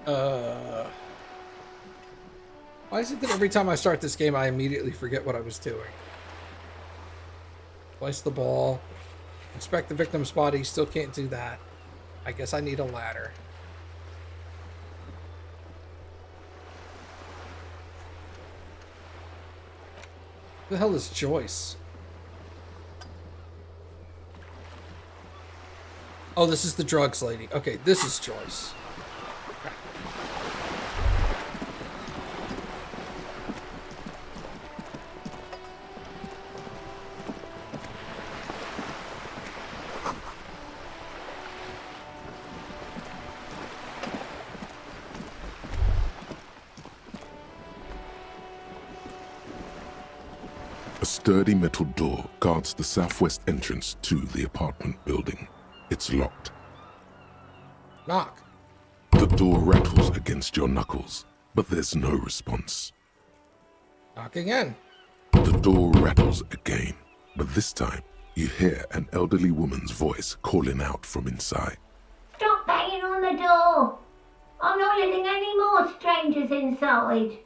Uh, why is it that every time I start this game, I immediately forget what I was doing? Place the ball. Inspect the victim's body. Still can't do that. I guess I need a ladder. Who the hell is Joyce? Oh, this is the drugs lady. Okay, this is Joyce. A sturdy metal door guards the southwest entrance to the apartment building. It's locked. Knock. The door rattles against your knuckles, but there's no response. Knock again. The door rattles again, but this time you hear an elderly woman's voice calling out from inside. Stop banging on the door! I'm not letting any more strangers inside.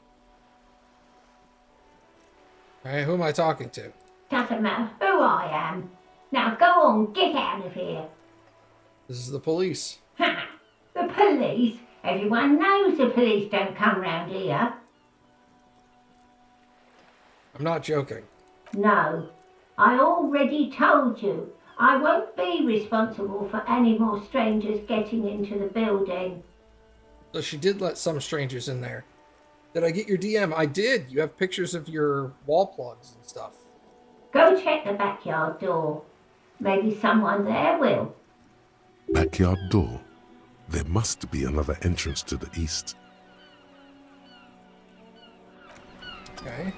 Alright, who am I talking to? Doesn't matter who I am. Now go on, get out of here. This is the police. Ha! The police? Everyone knows the police don't come round here. I'm not joking. No, I already told you. I won't be responsible for any more strangers getting into the building. So she did let some strangers in there. Did I get your DM? I did. You have pictures of your wall plugs and stuff. Go check the backyard door. Maybe someone there will. Backyard door. There must be another entrance to the east. Okay.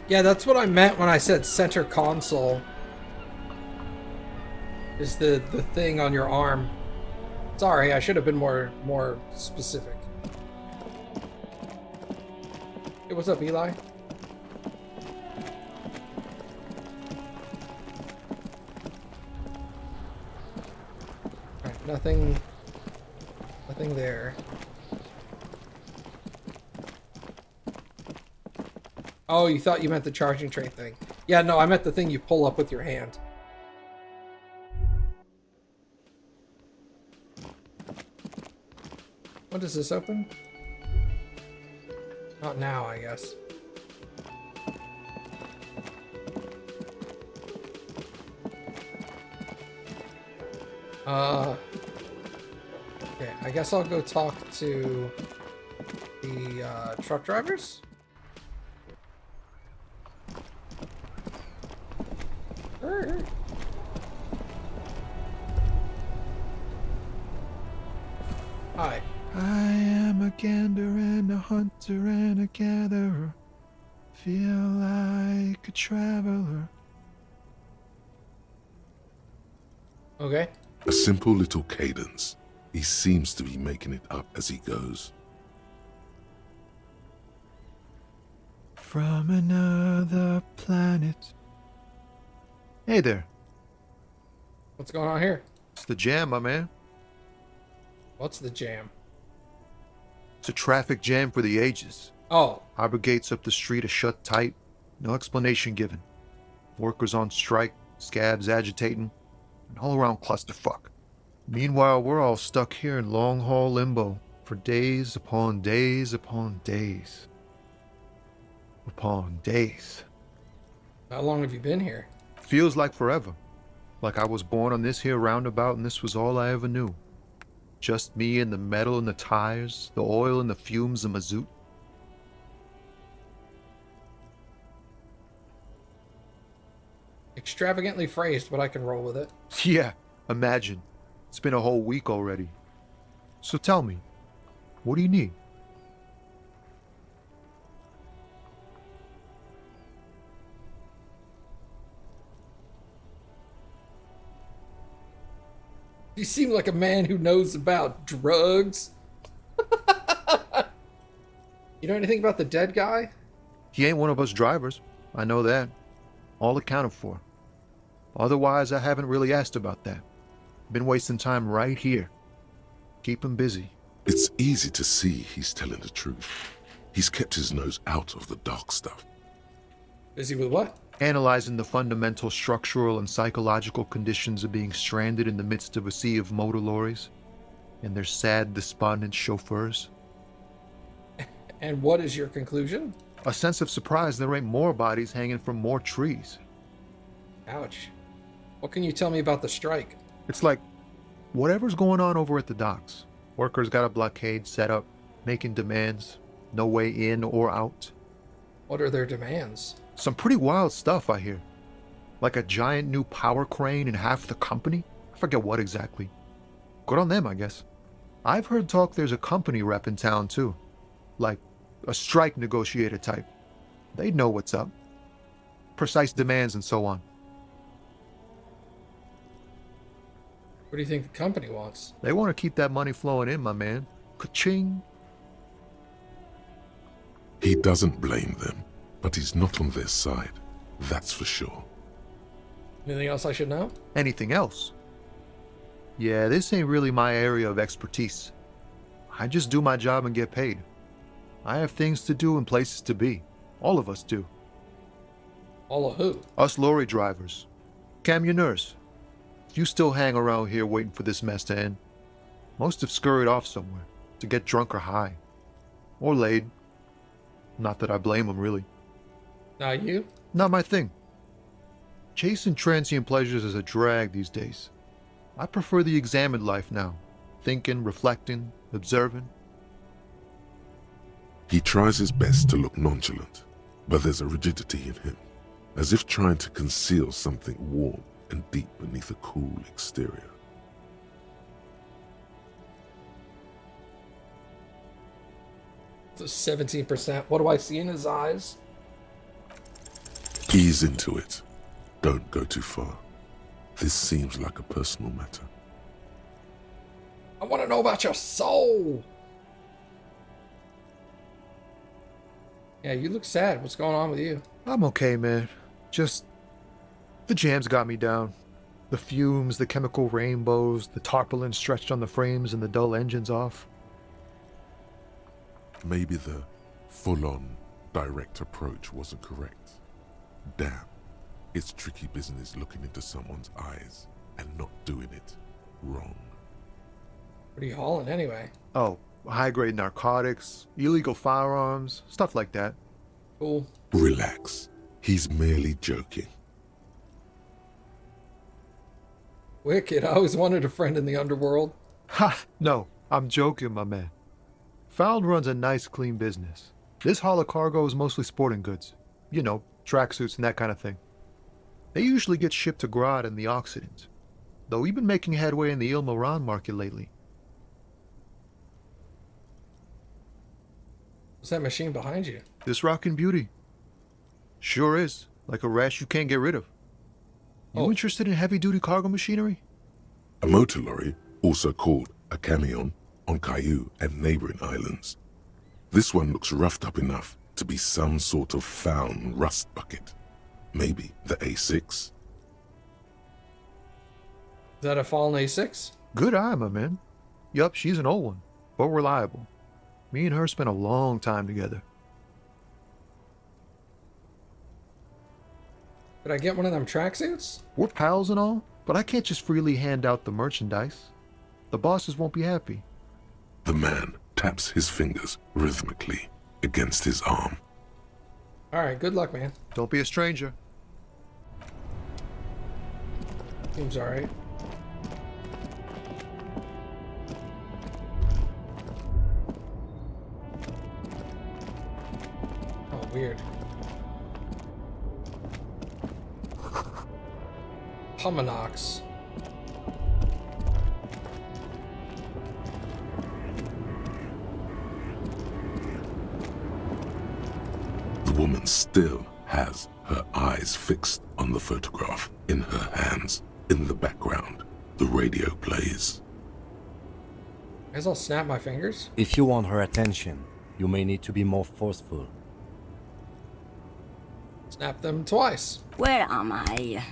Yeah, that's what I meant when I said center console. Is the thing on your arm. Sorry, I should have been more specific. Hey, what's up, Eli? Alright, nothing there. Oh, you thought you meant the charging tray thing. Yeah, no, I meant the thing you pull up with your hand. When does this open? Not now, I guess. Okay, I guess I'll go talk to the truck drivers. Hi. I am a gander and a hunter and a gatherer. Feel like a traveler. Okay. A simple little cadence. He seems to be making it up as he goes. From another planet. Hey there. What's going on here? It's the jam, my man. What's the jam? It's a traffic jam for the ages. Oh. Harbor gates up the street are shut tight. No explanation given. Workers on strike, scabs agitating, an all-around clusterfuck. Meanwhile, we're all stuck here in long-haul limbo for days upon days upon days. Upon days. How long have you been here? Feels like forever. Like I was born on this here roundabout and this was all I ever knew. Just me and the metal and the tires, the oil and the fumes of mazout. Extravagantly phrased, but I can roll with it. Yeah, imagine. It's been a whole week already. So tell me, what do you need? You seem like a man who knows about drugs. You know anything about the dead guy? He ain't one of us drivers. I know that. All accounted for. Otherwise, I haven't really asked about that. Been wasting time right here. Keep him busy. It's easy to see he's telling the truth. He's kept his nose out of the dark stuff. Busy with what? Analyzing the fundamental structural and psychological conditions of being stranded in the midst of a sea of motor lorries and their sad, despondent chauffeurs. And what is your conclusion? A sense of surprise there ain't more bodies hanging from more trees. Ouch. What can you tell me about the strike? It's like whatever's going on over at the docks. Workers got a blockade set up, making demands, no way in or out. What are their demands? Some pretty wild stuff, I hear. Like a giant new power crane in half the company? I forget what exactly. Good on them, I guess. I've heard talk there's a company rep in town, too. Like a strike negotiator type. They'd know what's up. Precise demands and so on. What do you think the company wants? They want to keep that money flowing in, my man. Ka-ching. He doesn't blame them, but he's not on their side. That's for sure. Anything else I should know? Anything else? Yeah, this ain't really my area of expertise. I just do my job and get paid. I have things to do and places to be. All of us do. All of who? Us lorry drivers. Camionneurs. You still hang around here waiting for this mess to end. Most have scurried off somewhere to get drunk or high. Or laid. Not that I blame them, really. Not you? Not my thing. Chasing transient pleasures is a drag these days. I prefer the examined life now. Thinking, reflecting, observing. He tries his best to look nonchalant, but there's a rigidity in him, as if trying to conceal something warm and deep beneath a cool exterior. So 17%. What do I see in his eyes? Ease into it. Don't go too far. This seems like a personal matter. I want to know about your soul. Yeah, you look sad. What's going on with you? I'm okay, man. Just... the jams got me down. The fumes, the chemical rainbows, the tarpaulin stretched on the frames and the dull engines off. Maybe the full-on, direct approach wasn't correct. Damn, it's tricky business looking into someone's eyes and not doing it wrong. What are you hauling anyway? Oh, high-grade narcotics, illegal firearms, stuff like that. Cool. Relax. He's merely joking. Wicked. I always wanted a friend in the underworld. Ha! No, I'm joking, my man. Found runs a nice, clean business. This haul of cargo is mostly sporting goods. You know, tracksuits and that kind of thing. They usually get shipped to Grad and the Occident. Though we've been making headway in the Il Moran market lately. What's that machine behind you? This rockin' beauty. Sure is. Like a rash you can't get rid of. You interested in heavy-duty cargo machinery? A motor lorry, also called a camion, on Caillou and neighboring islands. This one looks roughed up enough to be some sort of found rust bucket. Maybe the A6. Is that a fallen A6? Good eye, my man. Yup, she's an old one, but reliable. Me and her spent a long time together. Did I get one of them tracksuits? We're pals and all, but I can't just freely hand out the merchandise. The bosses won't be happy. The man taps his fingers rhythmically against his arm. Alright, good luck, man. Don't be a stranger. Seems alright. Oh, weird. Humanox. The woman still has her eyes fixed on the photograph in her hands in the background. The radio plays. Guess I'll snap my fingers. If you want her attention, you may need to be more forceful. Snap them twice. Where am I?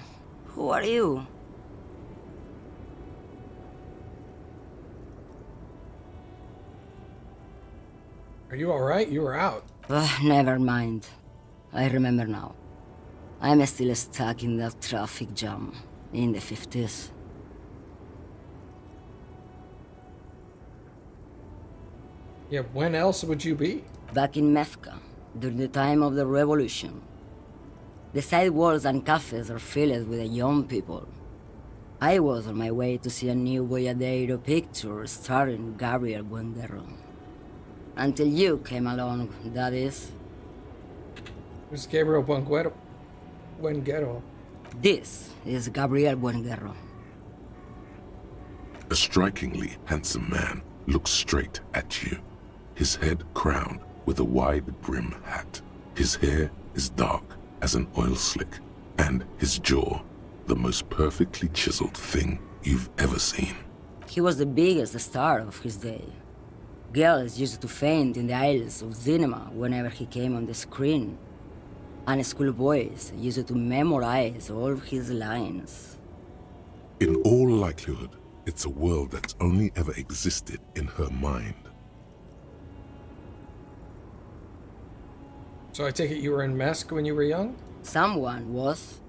Who are you? Are you alright? You were out. Never mind. I remember now. I'm still stuck in that traffic jam in the 50s. Yeah, when else would you be? Back in Mecca, during the time of the revolution. The sidewalks and cafes are filled with the young people. I was on my way to see a new Boyadero picture starring Gabriel Buenguerro. Until you came along, that is. Who's Gabriel Buenguerro? This is Gabriel Buenguerro. A strikingly handsome man looks straight at you, his head crowned with a wide brim hat. His hair is dark as an oil slick, and his jaw the most perfectly chiseled thing you've ever seen. He was the biggest star of his day. Girls used to faint in the aisles of cinema whenever he came on the screen. And schoolboys used to memorize all of his lines. In all likelihood, it's a world that's only ever existed in her mind. So I take it you were in Mesk when you were young? Someone was.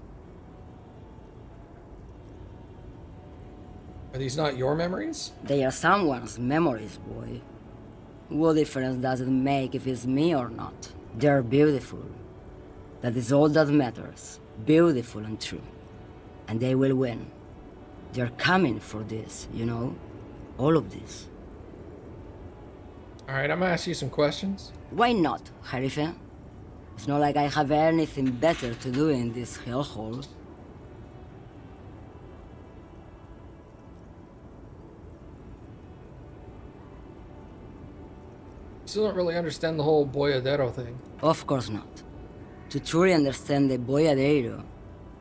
Are these not your memories? They are someone's memories, boy. What difference does it make if it's me or not? They're beautiful. That is all that matters. Beautiful and true. And they will win. They're coming for this, you know? All of this. Alright, I'm gonna ask you some questions. Why not, Harife? It's not like I have anything better to do in this hellhole. Still don't really understand the whole Boyadero thing. Of course not. To truly understand the Boyadero,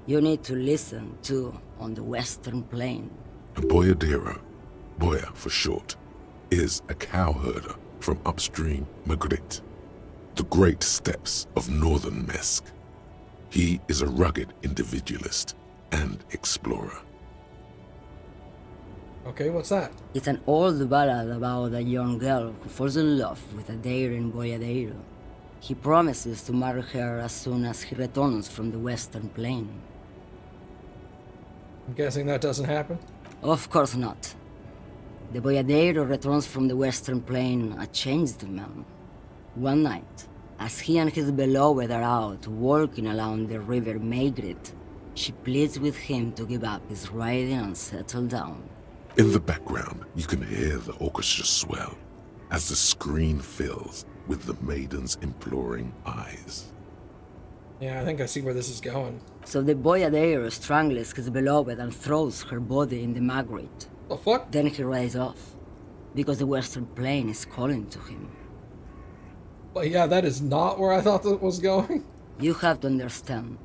you need to listen to On the Western Plain. A boyadero, boya for short, is a cowherder from upstream Magritte, the great steppes of northern Mesk. He is a rugged individualist and explorer. Okay, what's that? It's an old ballad about a young girl who falls in love with a daring boyadero. He promises to marry her as soon as he returns from the Western Plain. I'm guessing that doesn't happen? Of course not. The boyadero returns from the Western Plain a changed man. One night, as he and his beloved are out walking along the river Maigret, she pleads with him to give up his riding and settle down. In the background, you can hear the orchestra swell as the screen fills with the maiden's imploring eyes. Yeah, I think I see where this is going. So the boyadero strangles his beloved and throws her body in the Magritte. The fuck? Then he rides off, because the Western Plain is calling to him. Well, yeah, that is not where I thought that was going. You have to understand.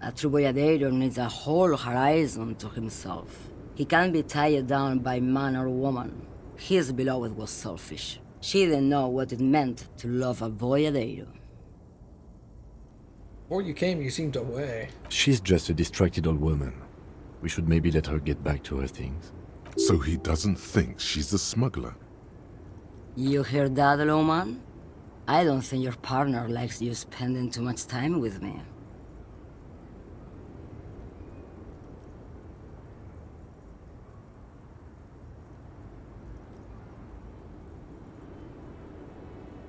A true boyadero needs a whole horizon to himself. He can't be tied down by man or woman. His beloved was selfish. She didn't know what it meant to love a boyadero. Before you came, you seemed away. She's just a distracted old woman. We should maybe let her get back to her things. So he doesn't think she's a smuggler. You hear that, Lowman? I don't think your partner likes you spending too much time with me.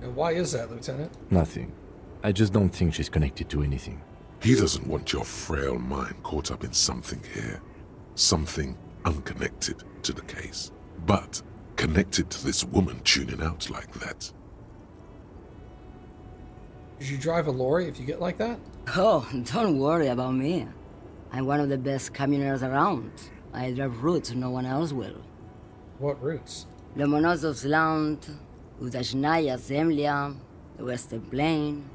And why is that, Lieutenant? Nothing. I just don't think she's connected to anything. He doesn't want your frail mind caught up in something here. Something unconnected to the case. But connected to this woman tuning out like that. Did you drive a lorry if you get like that? Oh, don't worry about me. I'm one of the best camioners around. I drive routes no one else will. What routes? Lomonosov's Land, Udashnaya Zemlya, the Western Plain,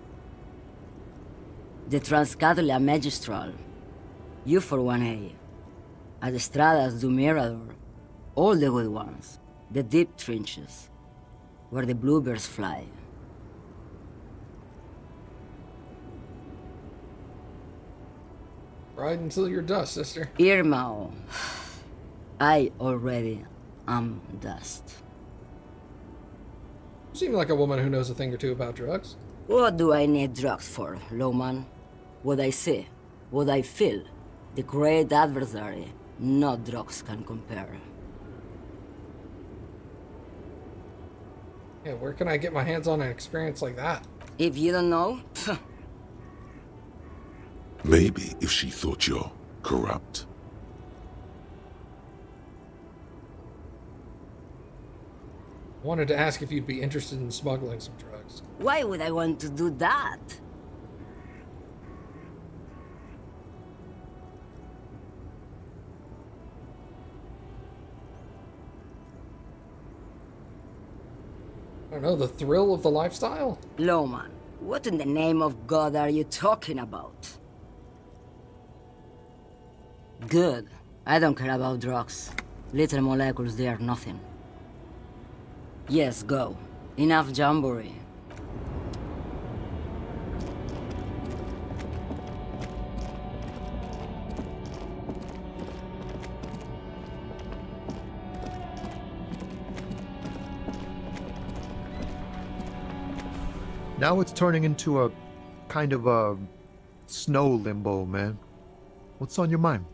the Transcatlia Magistral, U4-1A. At Estradas do Mirador, all the good ones, the deep trenches, where the bluebirds fly. Ride until you're dust, sister. Irmão, I already am dust. You seem like a woman who knows a thing or two about drugs. What do I need drugs for, Lowman? What I see, what I feel, the great adversary, no drugs can compare. Yeah, where can I get my hands on an experience like that? If you don't know, Maybe if she thought you're corrupt. Wanted to ask if you'd be interested in smuggling some drugs. why would I want to do that? I don't know, the thrill of the lifestyle? Lowman, what in the name of God are you talking about? Good. I don't care about drugs. Little molecules, they are nothing. Yes, go. Enough jamboree. Now it's turning into a kind of a snow limbo, man. What's on your mind?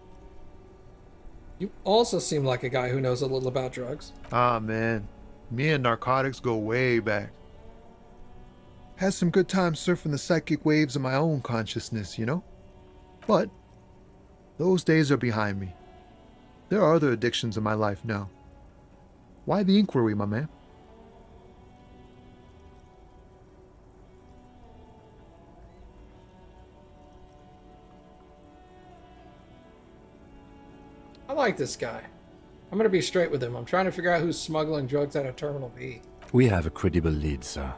You also seem like a guy who knows a little about drugs. Ah, man. Me and narcotics go way back. Had some good times surfing the psychic waves of my own consciousness, you know? But those days are behind me. There are other addictions in my life now. Why the inquiry, my man? I like this guy. I'm gonna be straight with him. I'm trying to figure out who's smuggling drugs out of Terminal B. We have a credible lead, sir.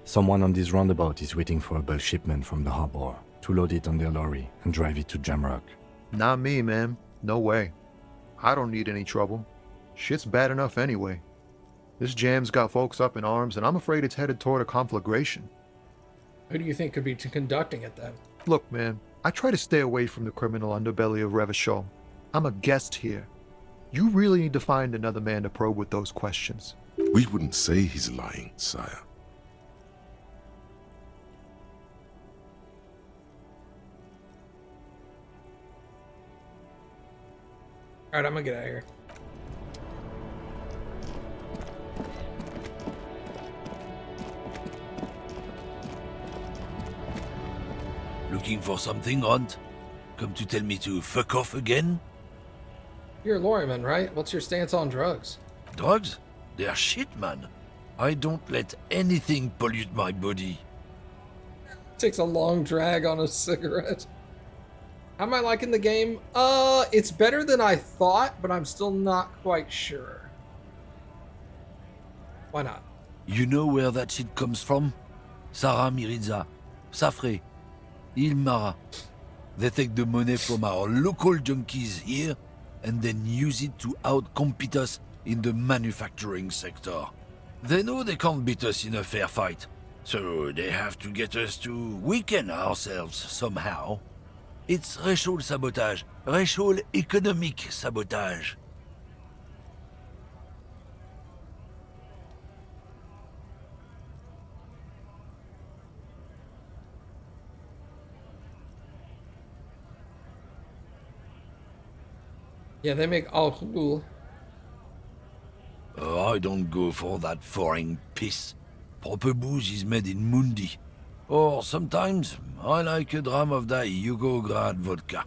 Someone on this roundabout is waiting for a bulk shipment from the harbor to load it on their lorry and drive it to Jamrock. Not me, man. No way. I don't need any trouble. Shit's bad enough anyway. This jam's got folks up in arms, and I'm afraid it's headed toward a conflagration. Who do you think could be conducting it then? Look, man, I try to stay away from the criminal underbelly of Revachol. I'm a guest here. You really need to find another man to probe with those questions. We wouldn't say he's lying, sire. Alright, I'm gonna get out of here. Looking for something, Hunt? Come to tell me to fuck off again? You're a lawyer, right? What's your stance on drugs? Drugs? They're shit, man. I don't let anything pollute my body. Takes a long drag on a cigarette. How am I liking the game? It's better than I thought, but I'm still not quite sure. Why not? You know where that shit comes from? Sarah Miriza, Safre, Ilmara. They take the money from our local junkies here and then use it to outcompete us in the manufacturing sector. They know they can't beat us in a fair fight, so they have to get us to weaken ourselves somehow. It's racial sabotage, racial economic sabotage. Yeah, they make alcohol. I don't go for that foreign piss. Proper booze is made in Mundi. Or sometimes I like a dram of that Yugograd vodka.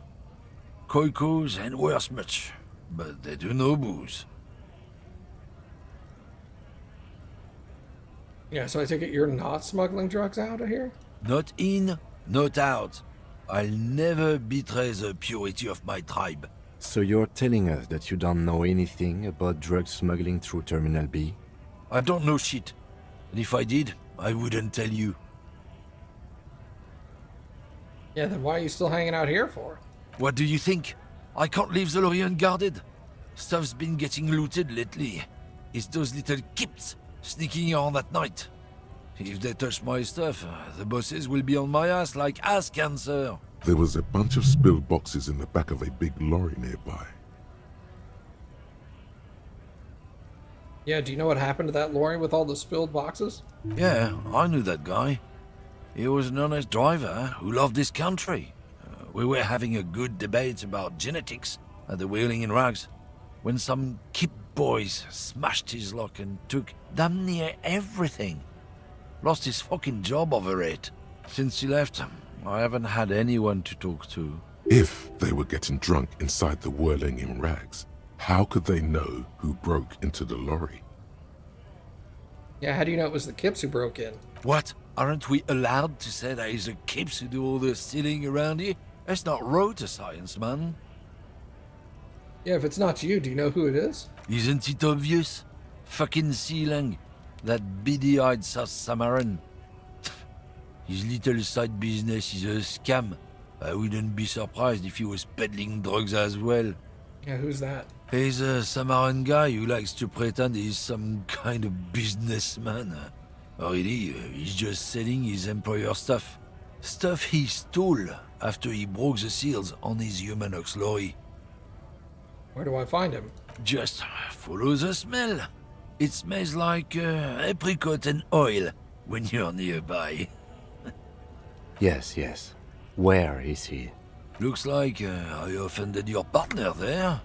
Koikos and worse much, but they do no booze. Yeah, so I take it you're not smuggling drugs out of here? Not in, not out. I'll never betray the purity of my tribe. So you're telling us that you don't know anything about drug smuggling through Terminal B? I don't know shit. And if I did, I wouldn't tell you. Yeah, then why are you still hanging out here for? What do you think? I can't leave the lorry unguarded. Stuff's been getting looted lately. It's those little kips sneaking around at night. If they touch my stuff, the bosses will be on my ass like ass cancer. There was a bunch of spilled boxes in the back of a big lorry nearby. Yeah, do you know what happened to that lorry with all the spilled boxes? Yeah, I knew that guy. He was an honest driver who loved his country. We were having a good debate about genetics at the Wheeling in Rags when some kip boys smashed his luck and took damn near everything. Lost his fucking job over it. Since he left, I haven't had anyone to talk to. If they were getting drunk inside the whirling in rags, how could they know who broke into the lorry? Yeah, how do you know it was the Kips who broke in? What? Aren't we allowed to say that it's the kips who do all the stealing around here? That's not road to science, man. Yeah, if it's not you, do you know who it is? Isn't it obvious? Fucking Sealang, that beady-eyed South Samaran. His little side business is a scam. I wouldn't be surprised if he was peddling drugs as well. Yeah, who's that? He's a Samaran guy who likes to pretend he's some kind of businessman. Really, he's just selling his employer stuff. Stuff he stole after he broke the seals on his Humanox lorry. Where do I find him? Just follow the smell. It smells like apricot and oil when you're nearby. Yes, yes. Where is he? Looks like I offended your partner there.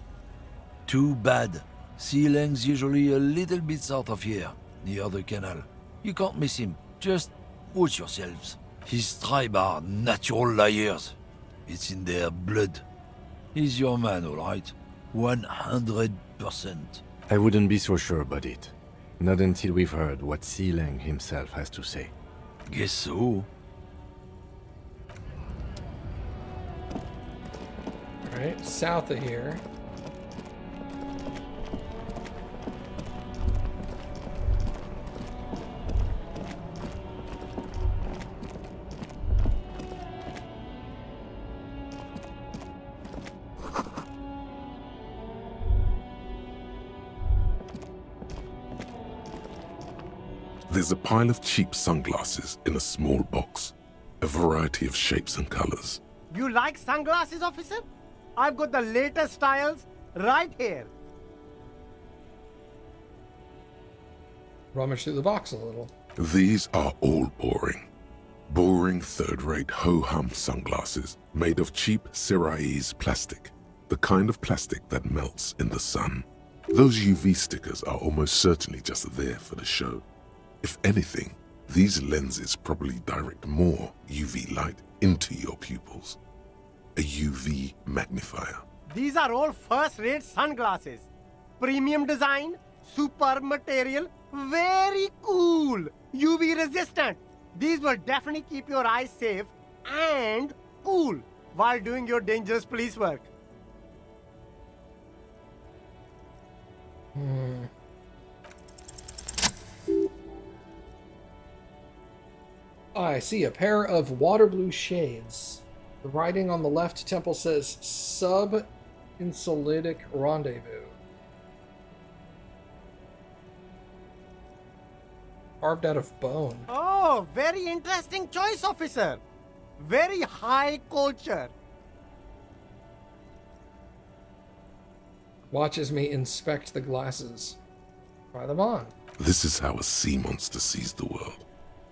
Too bad. Sealang's usually a little bit south of here, near the canal. You can't miss him. Just watch yourselves. His tribe are natural liars. It's in their blood. He's your man, all right. 100%. I wouldn't be so sure about it. Not until we've heard what Sealang himself has to say. Guess so. Alright, south of here. There's a pile of cheap sunglasses in a small box, a variety of shapes and colors. You like sunglasses, officer? I've got the latest styles right here. Rummage through the box a little. These are all boring. Boring third-rate ho-hum sunglasses made of cheap Syrahese plastic, the kind of plastic that melts in the sun. Those UV stickers are almost certainly just there for the show. If anything, these lenses probably direct more UV light into your pupils. A UV magnifier. These are all first-rate sunglasses. Premium design, super material, very cool, UV resistant. These will definitely keep your eyes safe and cool while doing your dangerous police work. I see a pair of water blue shades. The writing on the left temple says Sub-Insolitic Rendezvous. Carved out of bone. Oh, very interesting choice, officer. Very high culture. Watches me inspect the glasses. Try them on. This is how a sea monster sees the world.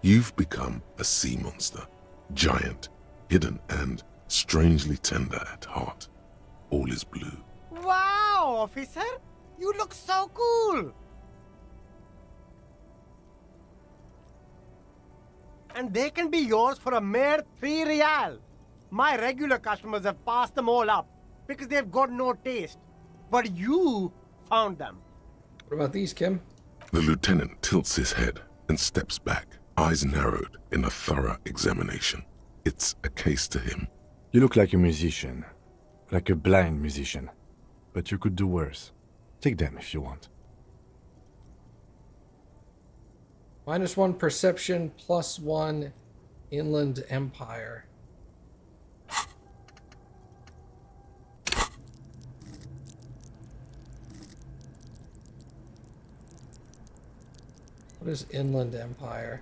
You've become a sea monster. Giant, hidden, and strangely tender at heart. All is blue. Wow, officer. You look so cool. And they can be yours for a mere 3 real. My regular customers have passed them all up because they've got no taste. But you found them. What about these, Kim? The lieutenant tilts his head and steps back, eyes narrowed in a thorough examination. It's a case to him. You look like a musician. Like a blind musician. But you could do worse. Take them if you want. -1 perception, +1 inland empire. What is Inland Empire?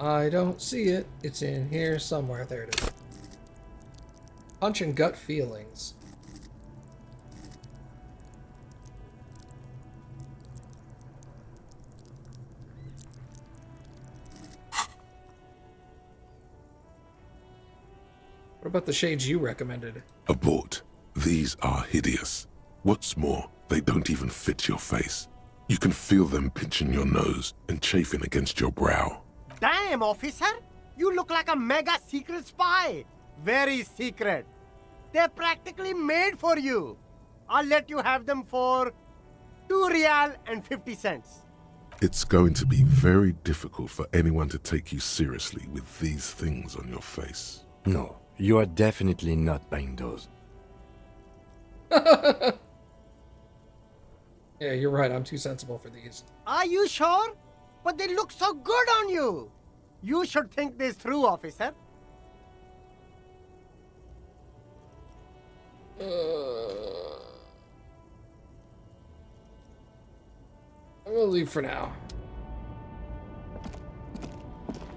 I don't see it. It's in here somewhere. There it is. Punch and gut feelings. What about the shades you recommended? Abort. These are hideous. What's more, they don't even fit your face. You can feel them pinching your nose and chafing against your brow. Damn, officer! You look like a mega secret spy! Very secret. They're practically made for you. I'll let you have them for 2 real and 50 cents. It's going to be very difficult for anyone to take you seriously with these things on your face. No, you are definitely not buying those. Yeah, you're right. I'm too sensible for these. Are you sure? But they look so good on you. You should think this through, officer. I'm gonna leave for now.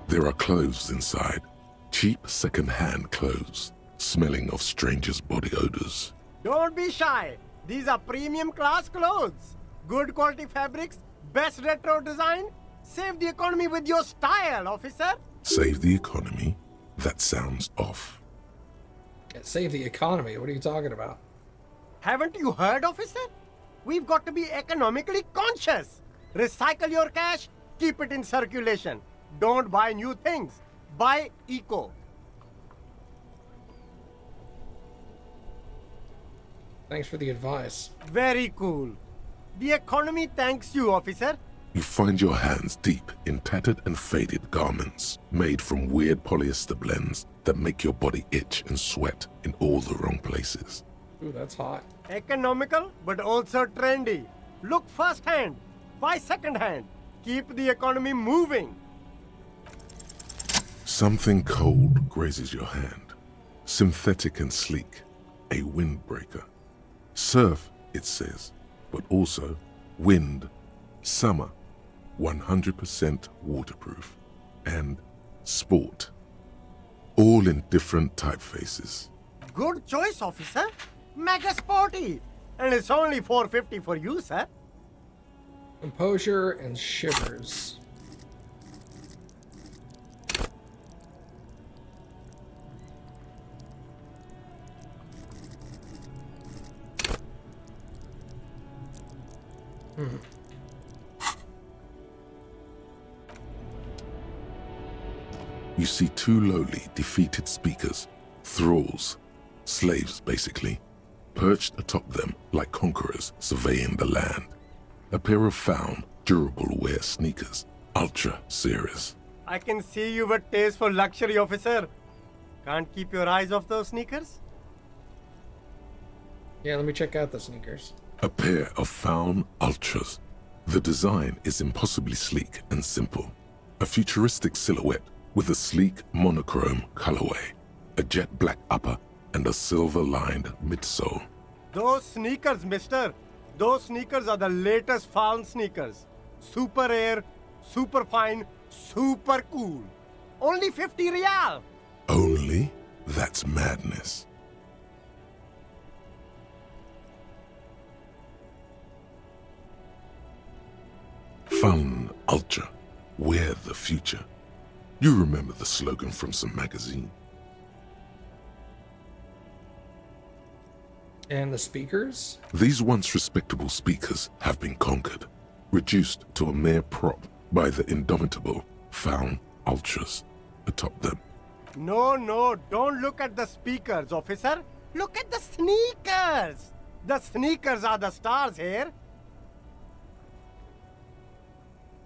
There are clothes inside. Cheap second-hand clothes, smelling of strangers' body odors. Don't be shy. These are premium class clothes. Good quality fabrics, best retro design. Save the economy with your style, officer. Save the economy? That sounds off. Yeah, save the economy. What are you talking about? Haven't you heard, officer? We've got to be economically conscious. Recycle your cash, keep it in circulation. Don't buy new things. Buy eco. Thanks for the advice. Very cool. The economy thanks you, officer. You find your hands deep in tattered and faded garments made from weird polyester blends that make your body itch and sweat in all the wrong places. Ooh, that's hot. Economical, but also trendy. Look first hand, buy second hand. Keep the economy moving. Something cold grazes your hand. Synthetic and sleek. A windbreaker. Surf, it says, but also wind, summer, 100% waterproof, and sport. All in different typefaces. Good choice, officer. Mega sporty. And it's only $4.50 for you, sir. Composure and shivers. You see 2 lowly, defeated speakers, thralls, slaves basically, perched atop them like conquerors surveying the land. A pair of found, durable wear sneakers, Ultra Series. I can see you've a taste for luxury, officer. Can't keep your eyes off those sneakers? Yeah, let me check out the sneakers. A pair of found Ultras. The design is impossibly sleek and simple. A futuristic silhouette with a sleek monochrome colorway, a jet black upper, and a silver-lined midsole. Those sneakers, mister. Those sneakers are the latest found sneakers. Super air, super fine, super cool. Only 50 real. Only? That's madness. Fun Ultra. Wear the future. You remember the slogan from some magazine. And the speakers? These once respectable speakers have been conquered, reduced to a mere prop by the indomitable found Ultras atop them. No, don't look at the speakers, officer. Look at the sneakers. The sneakers are the stars here.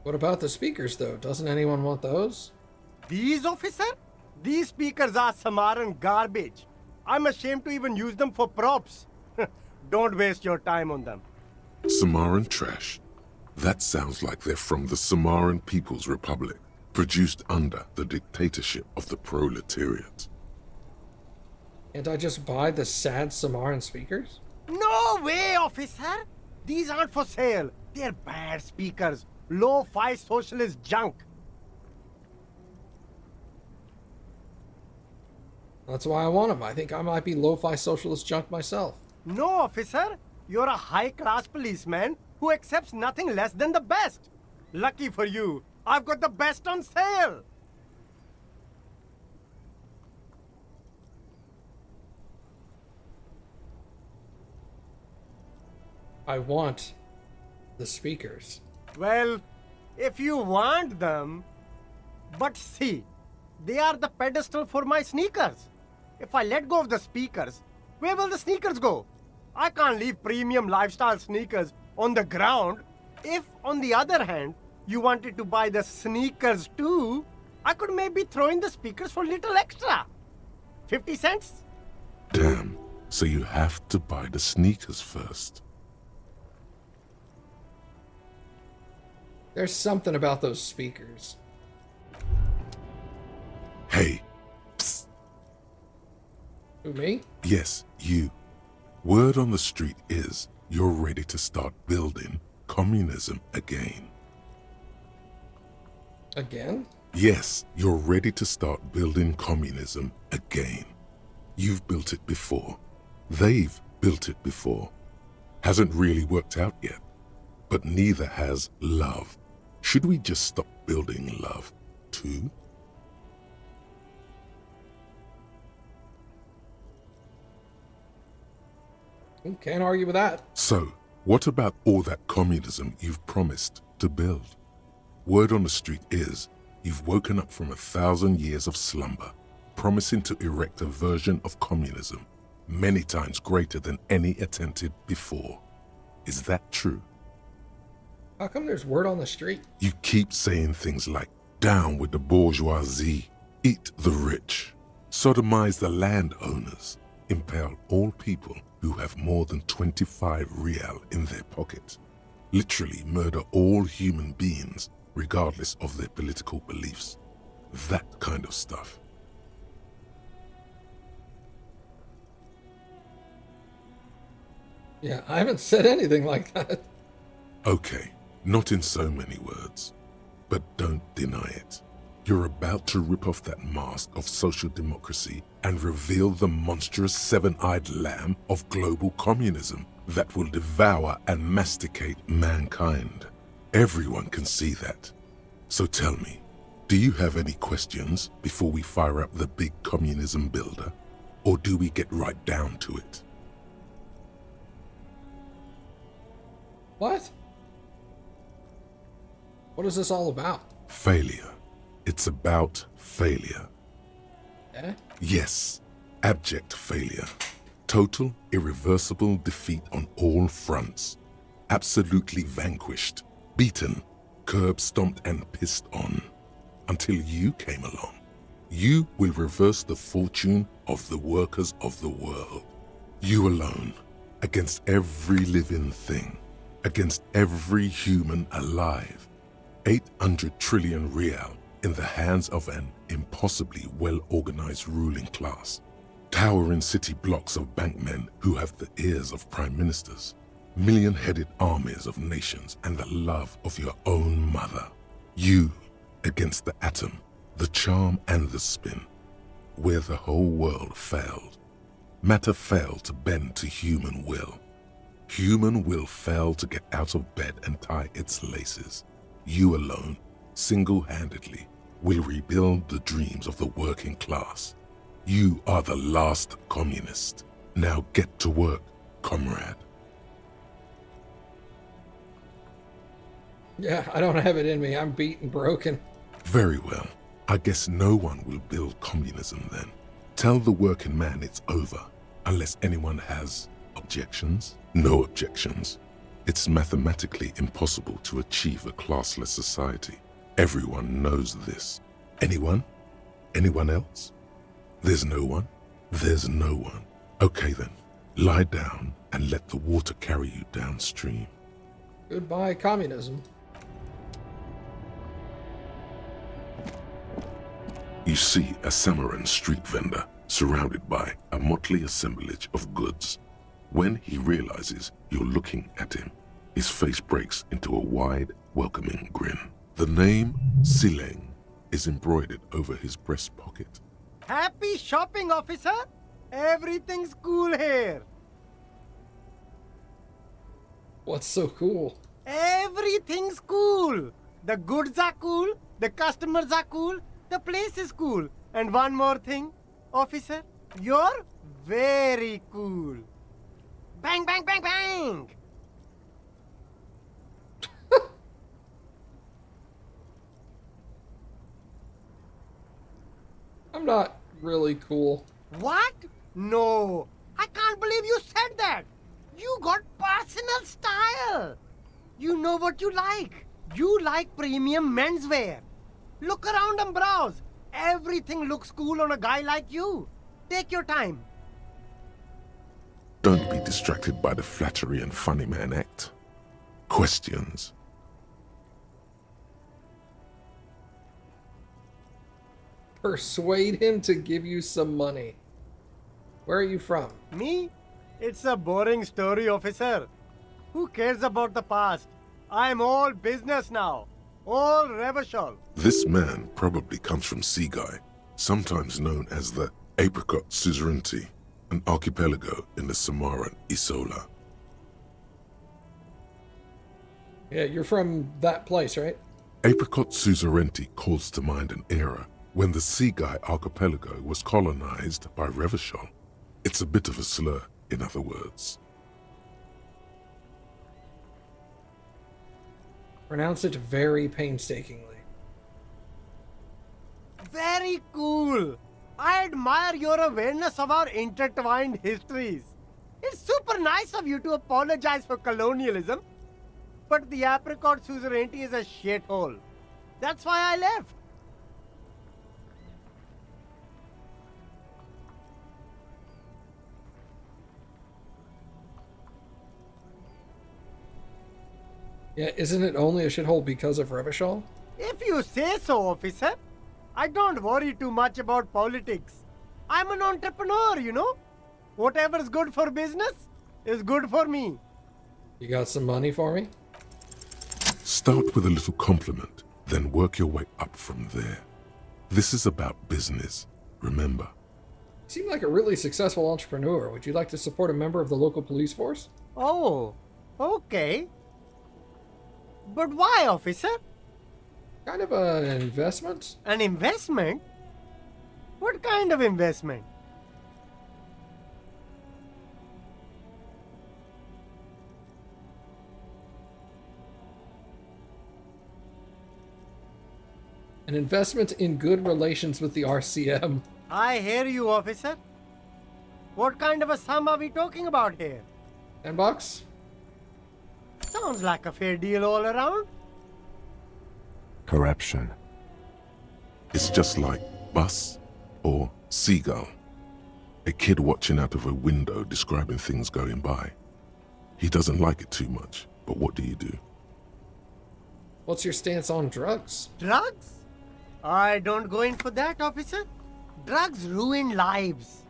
What about the speakers, though? Doesn't anyone want those? These, officer? These speakers are Samaran garbage. I'm ashamed to even use them for props. Don't waste your time on them. Samaran trash. That sounds like they're from the Samaran People's Republic, produced under the dictatorship of the proletariat. Can't I just buy the sad Samaran speakers? No way, officer! These aren't for sale. They're bad speakers. Lo-fi socialist junk. That's why I want them. I think I might be lo-fi socialist junk myself. No, officer. You're a high-class policeman who accepts nothing less than the best. Lucky for you, I've got the best on sale. I want the speakers. Well, if you want them... But see, they are the pedestal for my sneakers. If I let go of the speakers, where will the sneakers go? I can't leave premium lifestyle sneakers on the ground. If, on the other hand, you wanted to buy the sneakers too, I could maybe throw in the speakers for little extra. 50 cents? Damn, so you have to buy the sneakers first. There's something about those speakers. Hey, psst. Who, me? Yes, you. Word on the street is you're ready to start building communism again. Again? Yes, you're ready to start building communism again. You've built it before. They've built it before. Hasn't really worked out yet. But neither has love. Should we just stop building love, too? Can't argue with that. So, what about all that communism you've promised to build? Word on the street is you've woken up from 1,000 years of slumber, promising to erect a version of communism many times greater than any attempted before. Is that true? How come there's word on the street? You keep saying things like, down with the bourgeoisie, eat the rich, sodomize the landowners, impale all people who have more than 25 real in their pocket, literally murder all human beings regardless of their political beliefs. That kind of stuff. Yeah, I haven't said anything like that. Okay, not in so many words, but don't deny it. You're about to rip off that mask of social democracy and reveal the monstrous seven-eyed lamb of global communism that will devour and masticate mankind. Everyone can see that. So tell me, do you have any questions before we fire up the big communism builder? Or do we get right down to it? What? What is this all about? Failure. It's about failure. Eh? Yes, abject failure. Total, irreversible defeat on all fronts. Absolutely vanquished, beaten, curb-stomped and pissed on. Until you came along. You will reverse the fortune of the workers of the world. You alone, against every living thing, against every human alive. 800 trillion real in the hands of an impossibly well-organized ruling class. Towering city blocks of bankmen who have the ears of prime ministers. Million-headed armies of nations and the love of your own mother. You against the atom, the charm and the spin. Where the whole world failed. Matter failed to bend to human will. Human will failed to get out of bed and tie its laces. You alone, single-handedly, will rebuild the dreams of the working class. You are the last communist. Now get to work, comrade. Yeah, I don't have it in me. I'm beat and broken. Very well. I guess no one will build communism then. Tell the working man it's over, unless anyone has objections. No objections. It's mathematically impossible to achieve a classless society. Everyone knows this. Anyone? Anyone else? There's no one? There's no one. Okay then, lie down and let the water carry you downstream. Goodbye, communism. You see a Samaran street vendor surrounded by a motley assemblage of goods. When he realizes you're looking at him, his face breaks into a wide, welcoming grin. The name Sileng is embroidered over his breast pocket. Happy shopping, officer! Everything's cool here. What's so cool? Everything's cool. The goods are cool, the customers are cool, the place is cool. And one more thing, officer, you're very cool. Bang, bang, bang, bang! I'm not really cool. What? No, I can't believe you said that. You got personal style. You know what you like. You like premium menswear. Look around and browse. Everything looks cool on a guy like you. Take your time. Don't be distracted by the flattery and funny man act. Questions. Persuade him to give you some money. Where are you from? Me? It's a boring story, officer. Who cares about the past? I'm all business now. All Revachol. This man probably comes from Seaguy, sometimes known as the Apricot Suzerainty, an archipelago in the Samaran Isola. Yeah, you're from that place, right? Apricot Suzerainty calls to mind an era when the Seaguy archipelago was colonized by Revachol. It's a bit of a slur, in other words. Pronounce it very painstakingly. Very cool. I admire your awareness of our intertwined histories. It's super nice of you to apologize for colonialism, but the Apricot Suzerainty is a shithole. That's why I left. Yeah, isn't it only a shithole because of Revachol? If you say so, officer. I don't worry too much about politics. I'm an entrepreneur, you know. Whatever's good for business is good for me. You got some money for me? Start with a little compliment, then work your way up from there. This is about business, remember. You seem like a really successful entrepreneur. Would you like to support a member of the local police force? Oh, okay. But why, officer? Kind of an investment? An investment? What kind of investment? An investment in good relations with the RCM. I hear you, officer. What kind of a sum are we talking about here? $10? Sounds like a fair deal all around. Corruption. It's just like bus or seagull. A kid watching out of a window describing things going by. He doesn't like it too much, but what do you do? What's your stance on drugs? Drugs? I don't go in for that, officer. Drugs ruin lives.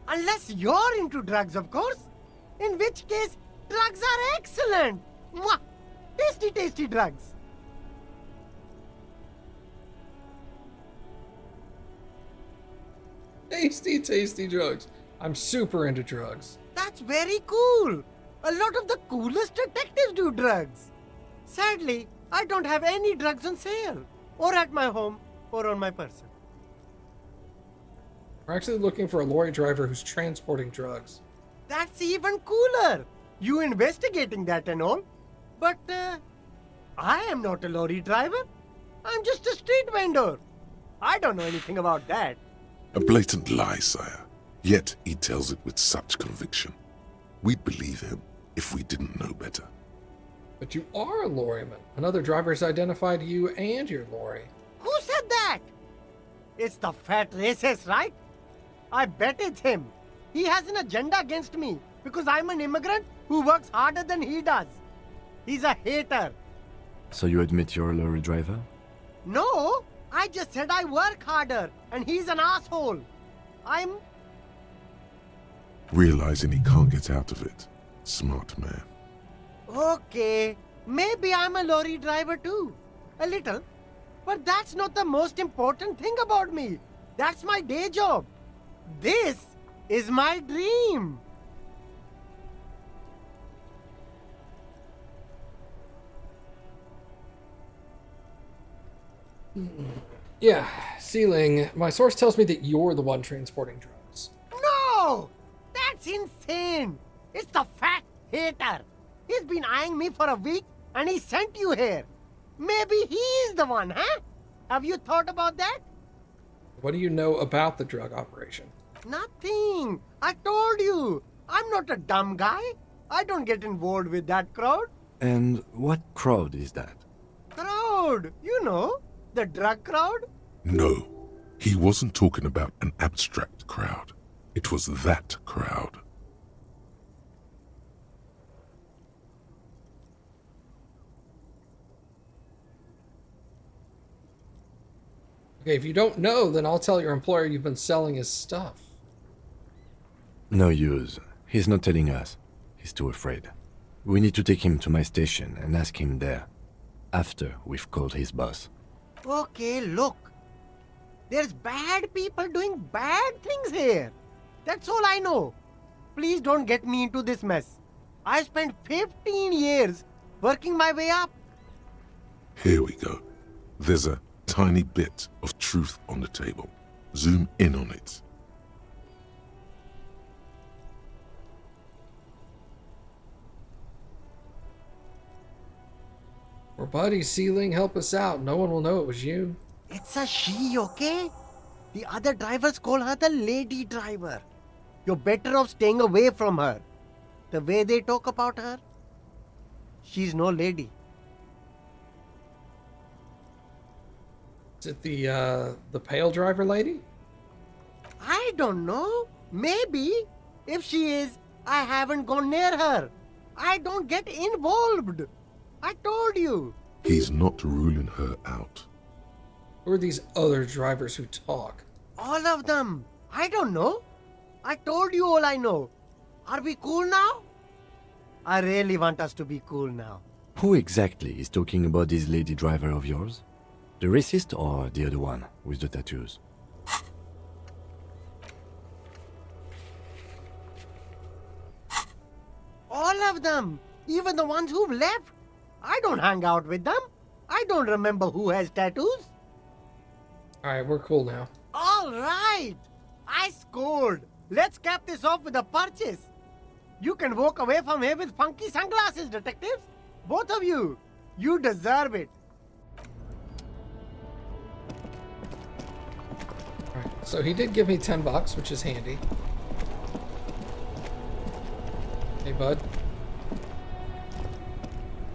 Unless you're into drugs, of course. In which case, drugs are excellent. Mwah! Tasty, tasty drugs. Tasty, tasty drugs. I'm super into drugs. That's very cool. A lot of the coolest detectives do drugs. Sadly, I don't have any drugs on sale, or at my home, or on my person. We're actually looking for a lorry driver who's transporting drugs. That's even cooler. You investigating that and all. But I am not a lorry driver. I'm just a street vendor. I don't know anything about that. A blatant lie, sire. Yet he tells it with such conviction. We'd believe him if we didn't know better. But you are a lorryman. Another driver's identified you and your lorry. Who said that? It's the fat racist, right? I bet it's him. He has an agenda against me because I'm an immigrant who works harder than he does. He's a hater. So you admit you're a lorry driver? No, I just said I work harder and he's an asshole. I'm... Realizing he can't get out of it. Smart man. Okay, maybe I'm a lorry driver too. A little. But that's not the most important thing about me. That's my day job. This is my dream. Yeah, Ceiling, my source tells me that you're the one transporting drugs. No! That's insane! It's the fat hater. He's been eyeing me for a week and he sent you here. Maybe he's the one, huh? Have you thought about that? What do you know about the drug operation? Nothing. I told you. I'm not a dumb guy. I don't get involved with that crowd. And what crowd is that? Crowd! You know, the drug crowd? No, he wasn't talking about an abstract crowd. It was that crowd. Okay, if you don't know, then I'll tell your employer you've been selling his stuff. No use. He's not telling us. He's too afraid. We need to take him to my station and ask him there. After we've called his boss. Okay, look. There's bad people doing bad things here. That's all I know. Please don't get me into this mess. I spent 15 years working my way up. Here we go. There's a tiny bit of truth on the table. Zoom in on it. We're buddies, Ceiling. Help us out. No one will know it was you. It's a she, okay? The other drivers call her the lady driver. You're better off staying away from her. The way they talk about her, she's no lady. Is it the pale driver lady? I don't know. Maybe. If she is, I haven't gone near her. I don't get involved. I told you. He's not ruling her out. Who are these other drivers who talk? All of them. I don't know. I told you all I know. Are we cool now? I really want us to be cool now. Who exactly is talking about this lady driver of yours? The racist or the other one with the tattoos? All of them. Even the ones who've left. I don't hang out with them. I don't remember who has tattoos. Alright, we're cool now. All right. I scored. Let's cap this off with a purchase. You can walk away from here with funky sunglasses, detectives. Both of you. You deserve it. Alright, so he did give me $10, which is handy. Hey, bud.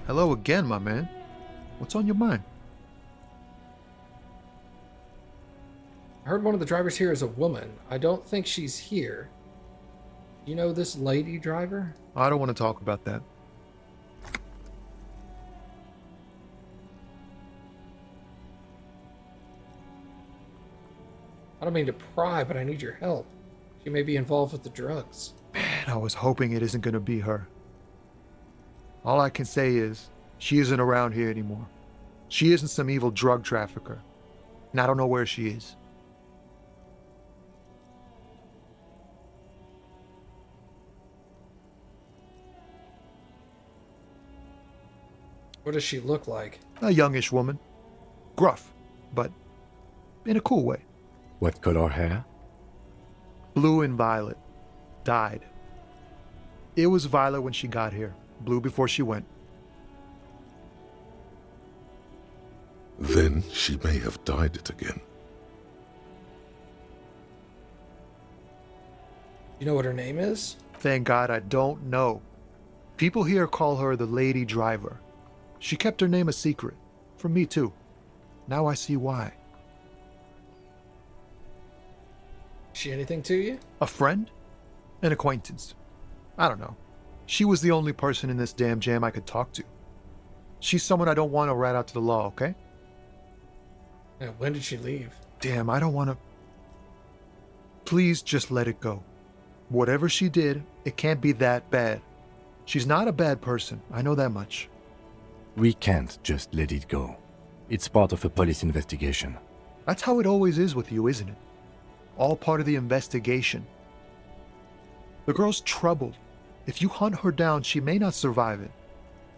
Hello again, my man. What's on your mind? I heard one of the drivers here is a woman. I don't think she's here. You know this lady driver? I don't want to talk about that. I don't mean to pry, but I need your help. She may be involved with the drugs. Man, I was hoping it isn't going to be her. All I can say is, she isn't around here anymore. She isn't some evil drug trafficker. And I don't know where she is. What does she look like? A youngish woman. Gruff, but in a cool way. What color hair? Blue and violet. Dyed. It was violet when she got here. Blue before she went. Then she may have dyed it again. You know what her name is? Thank God I don't know. People here call her the lady driver. She kept her name a secret. From me too. Now I see why. Is she anything to you? A friend? An acquaintance. I don't know. She was the only person in this damn jam I could talk to. She's someone I don't want to rat out to the law, okay? Yeah, when did she leave? Damn, I don't want to... Please just let it go. Whatever she did, it can't be that bad. She's not a bad person, I know that much. We can't just let it go. It's part of a police investigation. That's how it always is with you, isn't it? All part of the investigation. The girl's troubled. If you hunt her down, she may not survive it.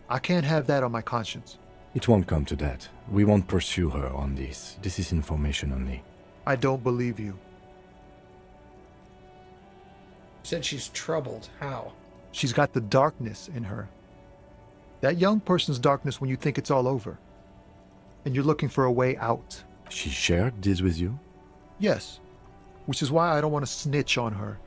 I can't have that on my conscience. It won't come to that. We won't pursue her on this. This is information only. I don't believe you. You said she's troubled. How? She's got the darkness in her. That young person's darkness when you think it's all over. And you're looking for a way out. She shared this with you? Yes. Which is why I don't want to snitch on her.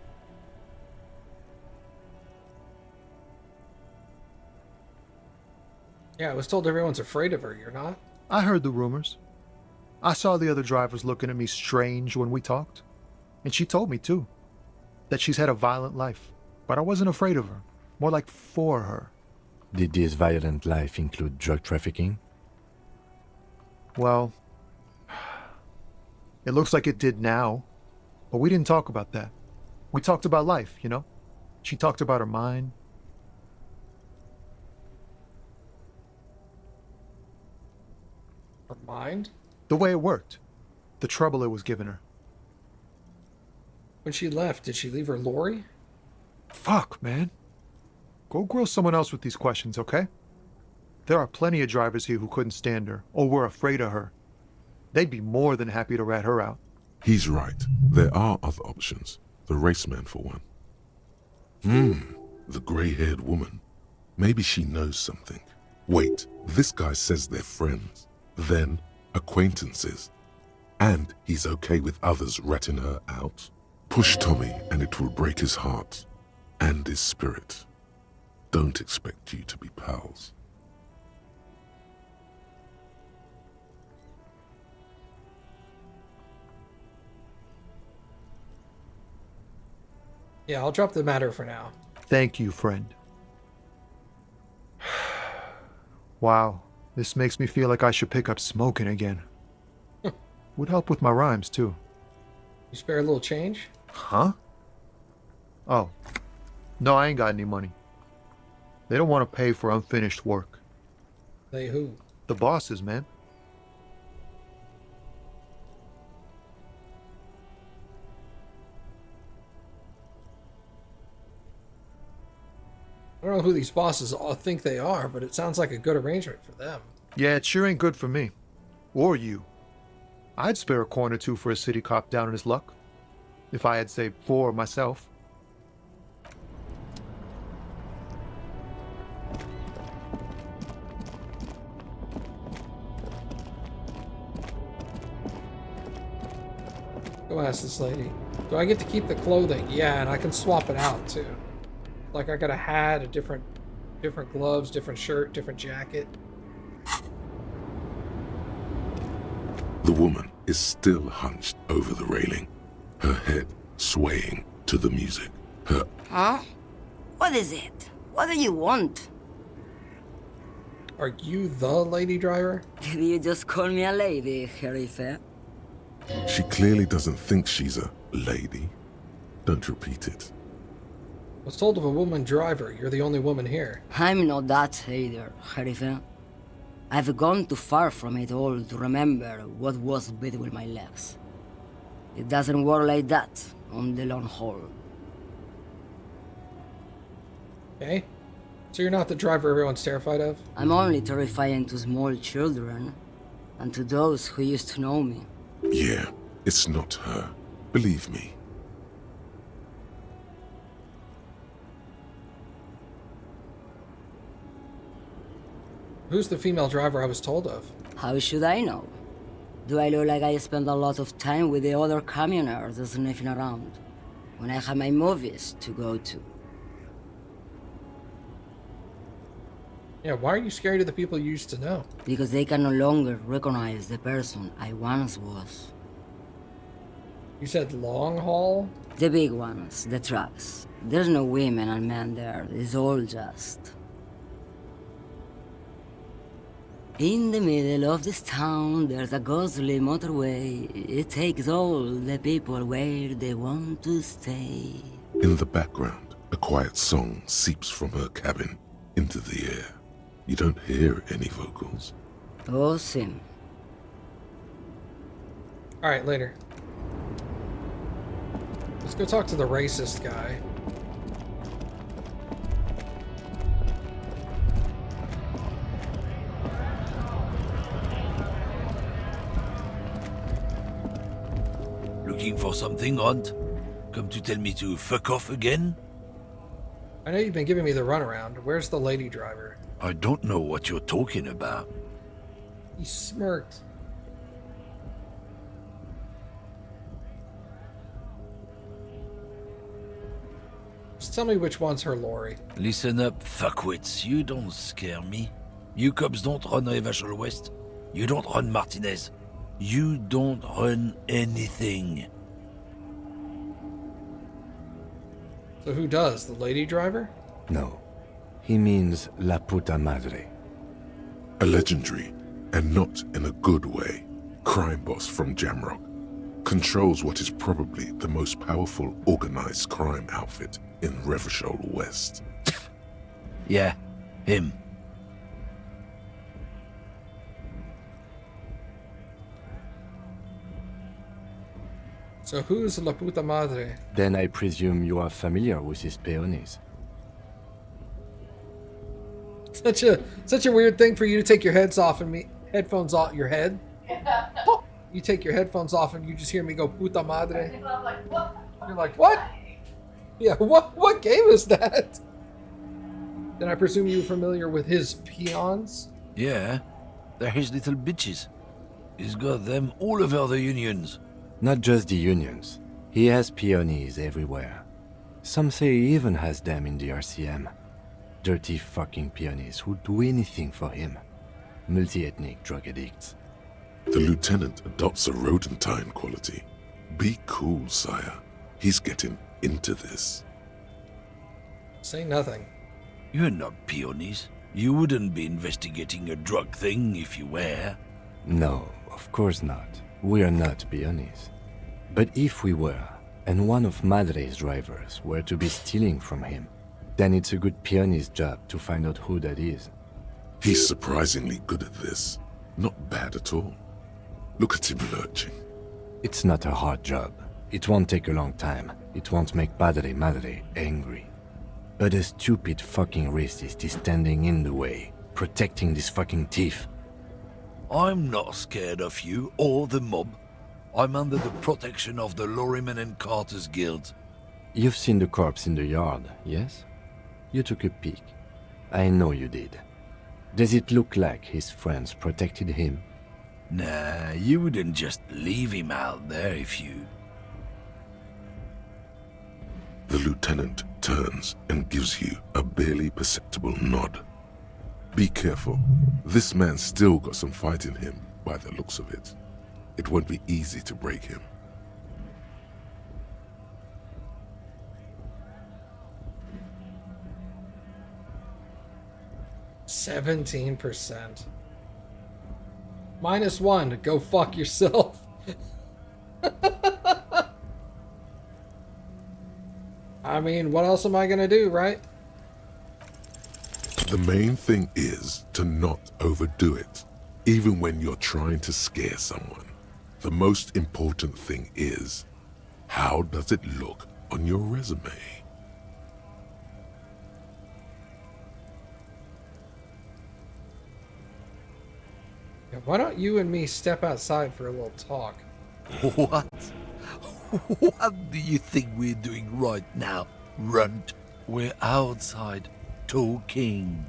Yeah, I was told everyone's afraid of her. You're not? I heard the rumors. I saw the other drivers looking at me strange when we talked. And she told me, too, that she's had a violent life. But I wasn't afraid of her. More like for her. Did this violent life include drug trafficking? Well, it looks like it did now. But we didn't talk about that. We talked about life, you know? She talked about her mind. Her mind? The way it worked. The trouble it was giving her. When she left, did she leave her lorry? Fuck, man. Go grill someone else with these questions, okay? There are plenty of drivers here who couldn't stand her, or were afraid of her. They'd be more than happy to rat her out. He's right. There are other options. The raceman, for one. The grey-haired woman. Maybe she knows something. Wait, this guy says they're friends. Then, acquaintances. And he's okay with others ratting her out. Push Tommy and it will break his heart. And his spirit. Don't expect you to be pals. Yeah, I'll drop the matter for now. Thank you, friend. Wow, this makes me feel like I should pick up smoking again. Would help with my rhymes, too. You spare a little change? Huh? Oh. No, I ain't got any money. They don't want to pay for unfinished work. They who? The bosses, man. I don't know who these bosses all think they are, but it sounds like a good arrangement for them. Yeah, it sure ain't good for me. Or you. I'd spare a coin or two for a city cop down in his luck. If I had saved 4 myself. Go ask this lady. Do I get to keep the clothing? Yeah, and I can swap it out too. Like I got a hat, a different gloves, different shirt, different jacket. The woman is still hunched over the railing, her head swaying to the music. Huh? What is it? What do you want? Are you the lady driver? Did you just call me a lady, Herife? She clearly doesn't think she's a lady. Don't repeat it. I was told of a woman driver. You're the only woman here. I'm not that either, Herife. I've gone too far from it all to remember what was between my legs. It doesn't work like that on the long haul. Okay? So you're not the driver everyone's terrified of? I'm only terrifying to small children and to those who used to know me. Yeah, it's not her. Believe me. Who's the female driver I was told of? How should I know? Do I look like I spend a lot of time with the other communers sniffing around when I have my movies to go to? Yeah, why are you scared of the people you used to know? Because they can no longer recognize the person I once was. You said long haul? The big ones, the trucks. There's no women and men there. It's all just... In the middle of this town, there's a ghostly motorway. It takes all the people where they want to stay. In the background, a quiet song seeps from her cabin into the air. You don't hear any vocals. Awesome. All right, later. Let's go talk to the racist guy. Looking for something, Hunt? Come to tell me to fuck off again? I know you've been giving me the runaround. Where's the lady driver? I don't know what you're talking about. He smirked. Just tell me which one's her lorry. Listen up, fuckwits. You don't scare me. You cops don't run Revachol West. You don't run Martinez. You don't run anything. So who does? The lady driver? No. He means La Puta Madre. A legendary, and not in a good way, crime boss from Jamrock controls what is probably the most powerful organized crime outfit in Revachol West. Yeah, him. So who's La Puta Madre? Then I presume you are familiar with his peonies. Such a weird thing for you to take your headphones off your head. You take your headphones off and you just hear me go puta madre. You're like, what? Yeah, what game is that? Then I presume you're familiar with his peons? Yeah, they're his little bitches. He's got them all over the unions. Not just the unions. He has peonies everywhere. Some say he even has them in the RCM. Dirty fucking peonies who'd do anything for him. Multi-ethnic drug addicts. The lieutenant adopts a rodentine quality. Be cool, sire. He's getting into this. Say nothing. You're not peonies. You wouldn't be investigating a drug thing if you were. No, of course not. We are not peonies. But if we were, and one of Madre's drivers were to be stealing from him, then it's a good peony's job to find out who that is. He's surprisingly good at this. Not bad at all. Look at him lurching. It's not a hard job. It won't take a long time. It won't make Padre Madre angry. But a stupid fucking racist is standing in the way, protecting this fucking thief. I'm not scared of you or the mob. I'm under the protection of the Lorryman and Carter's Guild. You've seen the corpse in the yard, yes? You took a peek. I know you did. Does it look like his friends protected him? Nah, you wouldn't just leave him out there if you... The lieutenant turns and gives you a barely perceptible nod. Be careful. This man's still got some fight in him, by the looks of it. It won't be easy to break him. %. -1 to go fuck yourself. I mean, what else am I gonna do, right? The main thing is to not overdo it, even when you're trying to scare someone. The most important thing is, how does it look on your resume? Yeah, why don't you and me step outside for a little talk? What? What do you think we're doing right now, runt? We're outside talking.